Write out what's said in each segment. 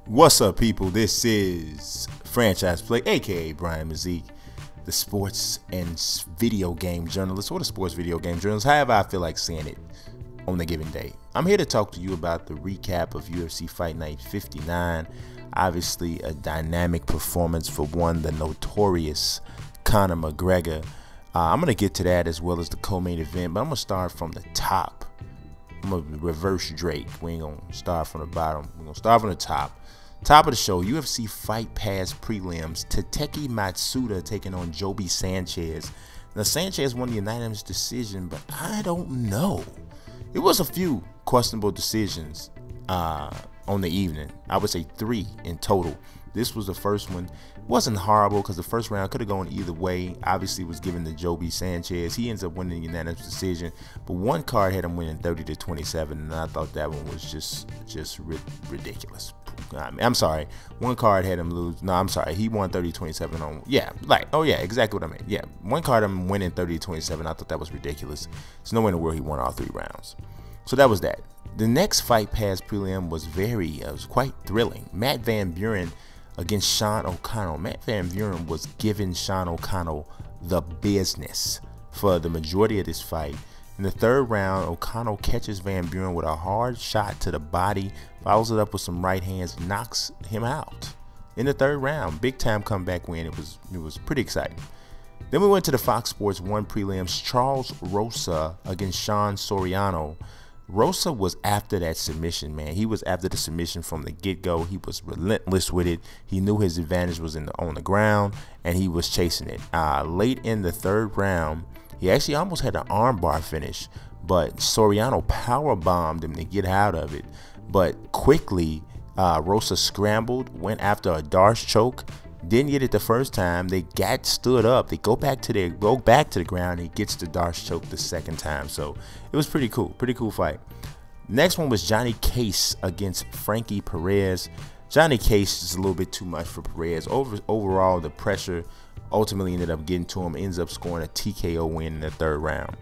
What's up, people? This is Franchise Play, aka Brian Mazik, the sports and video game journalist, or the sports video game journalist, however I feel like saying it on the given day. I'm here to talk to you about the recap of UFC Fight Night 59. Obviously, a dynamic performance for the notorious Conor McGregor. I'm going to get to that as well as the co-main event, but I'm going to start from the top. I'm going to reverse Drake. We ain't going to start from the bottom. We're going to start from the top. Top of the show, UFC Fight Pass prelims. Tateki Matsuda taking on Joby Sanchez. Now, Sanchez won the unanimous decision, but I don't know. It was a few questionable decisions on the evening. I would say 3 in total. This was the first one. It wasn't horrible because the first round could have gone either way. Obviously, it was given to Joby Sanchez. He ends up winning the unanimous decision, but one card had him winning 30-27, and I thought that one was just ridiculous. I'm sorry. One card had him lose. No, I'm sorry. He won 30-27 on. Yeah, exactly what I mean. Yeah, one card him winning 30-27. I thought that was ridiculous. There's no way in the world he won all 3 rounds. So that was that. The next Fight Pass prelim was was quite thrilling. Matt Van Buren against Sean O'Connell. Matt Van Buren was giving Sean O'Connell the business for the majority of this fight. In the third round, O'Connell catches Van Buren with a hard shot to the body, follows it up with some right hands, knocks him out. In the third round, big time comeback win. It was pretty exciting. Then we went to the Fox Sports 1 prelims. Charles Rosa against Sean Soriano. Rosa was after that submission, man. He was after the submission from the get-go. He was relentless with it. He knew his advantage was on the ground, and he was chasing it. Late in the third round, he actually almost had an armbar finish, but Soriano powerbombed him to get out of it. But quickly, Rosa scrambled, went after a Darce choke. Didn't get it the first time. They got stood up. They go back to the ground. He gets the Darce choke the second time. So it was pretty cool. Pretty cool fight. Next one was Johnny Case against Frankie Perez. Johnny Case is a little bit too much for Perez. Overall, the pressure ultimately ended up getting to him. Ends up scoring a TKO win in the third round.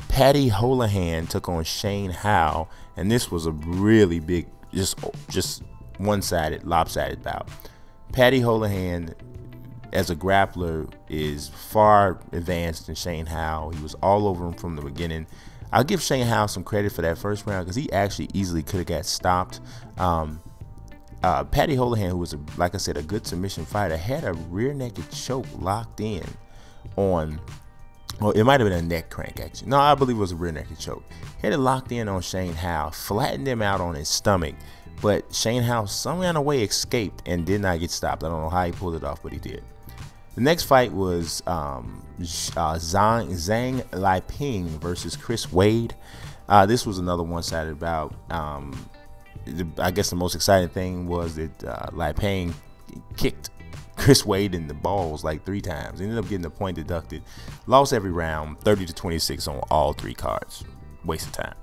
Paddy Holohan took on Shane Howe, and this was a really big, just one-sided, lopsided bout. Paddy Holohan, as a grappler, is far advanced than Shane Howe. He was all over him from the beginning. I'll give Shane Howe some credit for that first round because he actually easily could have got stopped. Paddy Holohan, who was, like I said, a good submission fighter, had a rear naked choke locked in on, well, it might have been a neck crank, actually. No, I believe it was a rear naked choke. Had it locked in on Shane Howe, flattened him out on his stomach. But Shane Howe somehow in a way escaped and did not get stopped. I don't know how he pulled it off, but he did. The next fight was Zhang Liping versus Chris Wade. This was another one-sided bout. I guess the most exciting thing was that Liping kicked Chris Wade in the balls like 3 times. Ended up getting a point deducted. Lost every round, 30-26 on all 3 cards. Waste of time.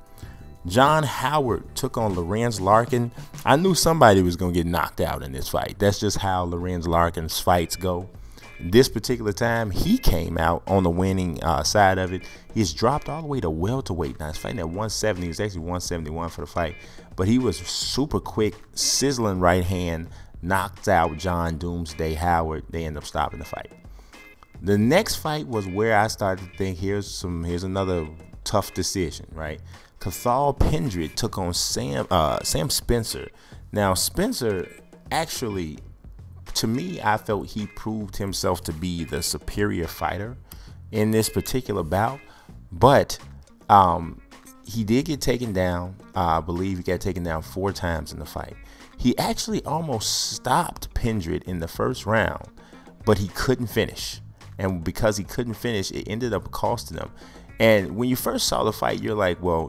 John Howard took on Lorenz Larkin. I knew somebody was going to get knocked out in this fight. That's just how Lorenz Larkin's fights go. This particular time, he came out on the winning side of it. He's dropped all the way to welterweight. Now, he's fighting at 170. He was actually 171 for the fight. But he was super quick, sizzling right hand, knocked out John Doomsday Howard. They end up stopping the fight. The next fight was where I started to think, here's another tough decision, right? Cathal Pendred took on Sam Spencer. Now, Spencer actually, to me, I felt he proved himself to be the superior fighter in this particular bout. But he did get taken down. I believe he got taken down 4 times in the fight. He actually almost stopped Pendred in the first round, but he couldn't finish. And because he couldn't finish, it ended up costing him. And when you first saw the fight, you're like, well,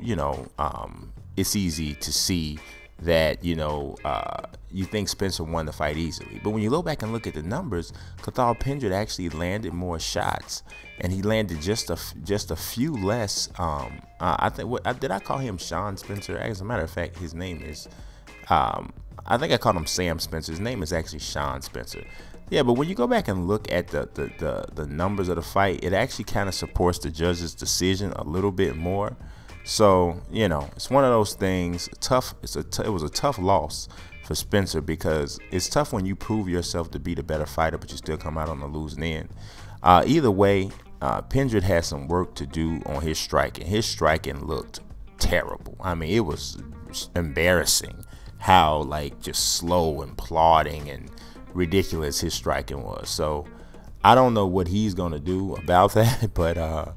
it's easy to see that, you think Spencer won the fight easily. But when you go back and look at the numbers, Cathal Pendred actually landed more shots, and he landed just a few less. I think, did I call him Sean Spencer? As a matter of fact, his name is, I think I called him Sam Spencer. His name is actually Sean Spencer. Yeah, but when you go back and look at the numbers of the fight, it actually kind of supports the judge's decision a little bit more. So, you know, it's one of those things. Tough. It was a tough loss for Spencer, because it's tough when you prove yourself to be the better fighter, but you still come out on the losing end. Either way, Pendred had some work to do on his striking. His striking looked terrible. I mean, it was embarrassing how, like, just slow and plodding and ridiculous his striking was. So I don't know what he's gonna do about that, but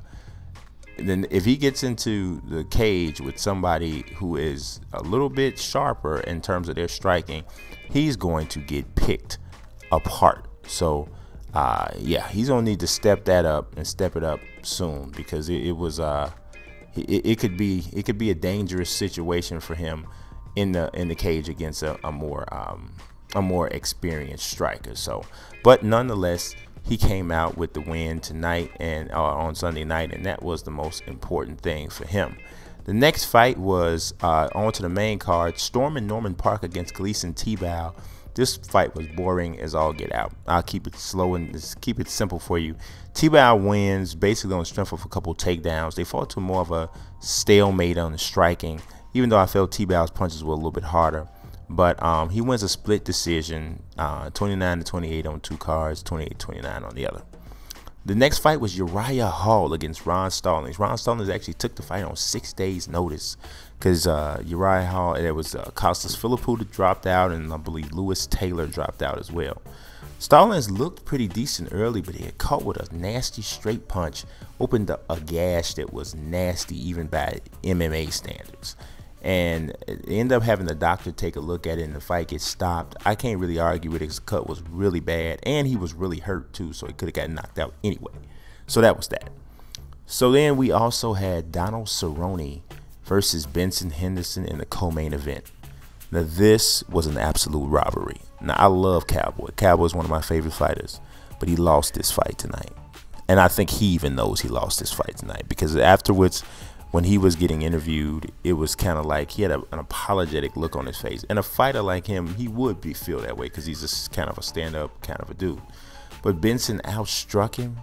then if he gets into the cage with somebody who is a little bit sharper in terms of their striking, he's going to get picked apart. So yeah, he's gonna need to step that up and step it up soon, because it could be a dangerous situation for him in the cage against a more experienced striker. So, but nonetheless, he came out with the win tonight and on Sunday night, and that was the most important thing for him. The next fight was on to the main card, Storm and Norman Park against Gleason Tebow. This fight was boring as all get out. I'll keep it slow and just keep it simple for you. Tebow wins basically on the strength of a couple takedowns. They fought to more of a stalemate on the striking, even though I felt Tebow's punches were a little bit harder. But he wins a split decision, 29-28 on two cards, 28-29 on the other. The next fight was Uriah Hall against Ron Stallings. Ron Stallings actually took the fight on 6 days' notice, because Uriah Hall, there was Costas Philippou that dropped out, and I believe Lewis Taylor dropped out as well. Stallings looked pretty decent early, but he had caught with a nasty straight punch, opened a gash that was nasty even by MMA standards. And it ended up having the doctor take a look at it, and the fight gets stopped. I can't really argue with it. His cut was really bad, and he was really hurt too, so he could have gotten knocked out anyway. So that was that. So then we also had Donald Cerrone versus Benson Henderson in the co-main event. Now this was an absolute robbery. Now I love Cowboy. Cowboy is one of my favorite fighters, but he lost this fight tonight. And I think he even knows he lost this fight tonight, because afterwards, when he was getting interviewed, it was kind of like he had an apologetic look on his face. And a fighter like him, he would feel that way, because he's just kind of a stand-up kind of a dude. But Benson outstruck him.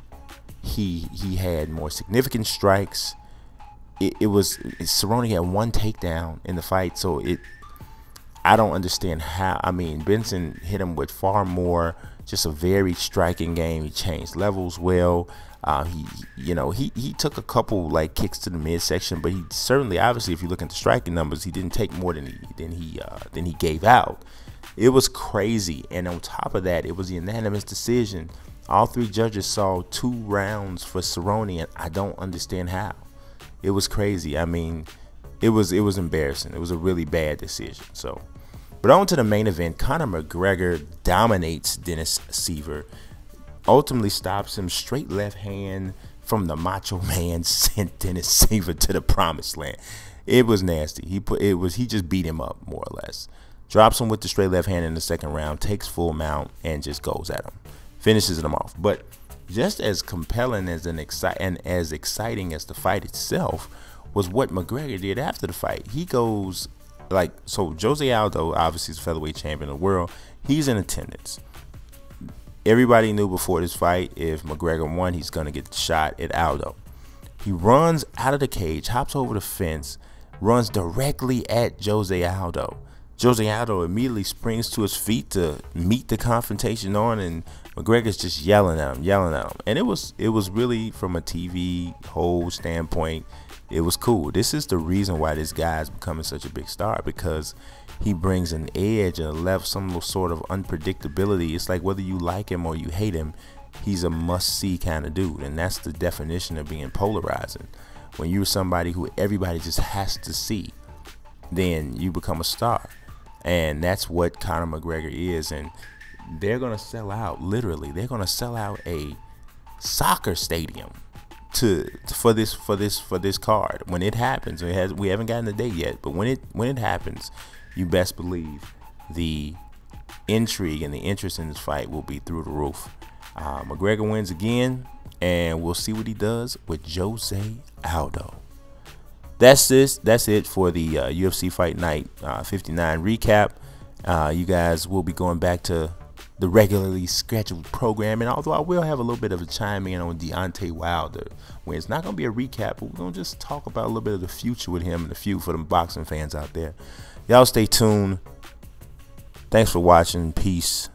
He had more significant strikes. Cerrone had one takedown in the fight, so I don't understand how. I mean, Benson hit him with far more, just a very striking game. He changed levels well. He took a couple like kicks to the midsection, but he certainly, obviously, if you look at the striking numbers, he didn't take more than he gave out. It was crazy, and on top of that, it was a unanimous decision. All 3 judges saw 2 rounds for Cerrone, and I don't understand how. It was crazy. I mean, it was embarrassing. It was a really bad decision. So, but on to the main event. Conor McGregor dominates Dennis Siver. Ultimately stops him. Straight left hand from the Macho Man sent Dennis Siver to the promised land. It was nasty. He just beat him up more or less. Drops him with the straight left hand in the second round, takes full mount, and just goes at him. Finishes him off. But just as compelling as as exciting as the fight itself was what McGregor did after the fight. He goes so Jose Aldo, obviously, is featherweight champion of the world. He's in attendance. Everybody knew before this fight, if McGregor won, he's going to get the shot at Aldo. He runs out of the cage, hops over the fence, runs directly at Jose Aldo. Jose Aldo immediately springs to his feet to meet the confrontation on, and McGregor's just yelling at him. And it was really, from a TV whole standpoint, it was cool. This is the reason why this guy is becoming such a big star, because he brings an edge and some sort of unpredictability. It's like whether you like him or you hate him, he's a must-see kind of dude, and that's the definition of being polarizing. When you're somebody who everybody just has to see, then you become a star, and that's what Conor McGregor is. And they're gonna sell out. Literally, they're gonna sell out a soccer stadium for this card when it happens. We haven't gotten the date yet, but when it happens, you best believe the intrigue and the interest in this fight will be through the roof. McGregor wins again, and we'll see what he does with Jose Aldo. That's it for the UFC Fight Night 59 recap. You guys will be going back to the regularly scheduled programming. Although I will have a little bit of a chime in on Deontay Wilder, where it's not going to be a recap, but we're going to just talk about a little bit of the future with him and the feud for them boxing fans out there. Y'all stay tuned. Thanks for watching. Peace.